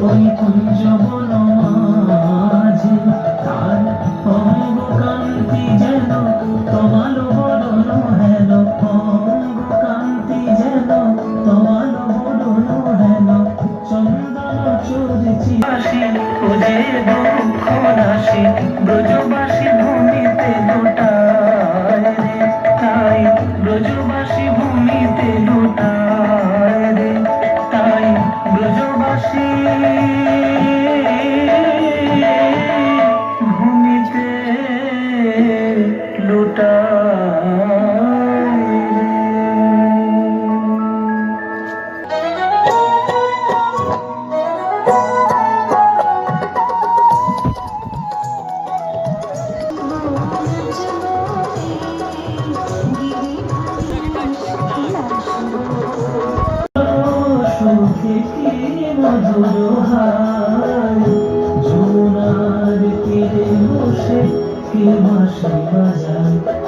ওই কুঞ্জ বনমাঝে তার অঙ্গ কান্তি যেন তমাল বদন হেন, অঙ্গ কান্তি যেন তমাল বদন হেন। চন্দন চুরিছি আসি ওজে দুঃখ নাশি, ব্রজবাসী ভূমিতে লুটায় রে, তাই ব্রজবাসী ভূমিতে লুটায় রে, তাই ব্রজবাসী ভূমিতে লুটায় রে। সুখে কি মধুর হায়, যমুনার তীরে বসে কে বাঁশি বাজায়।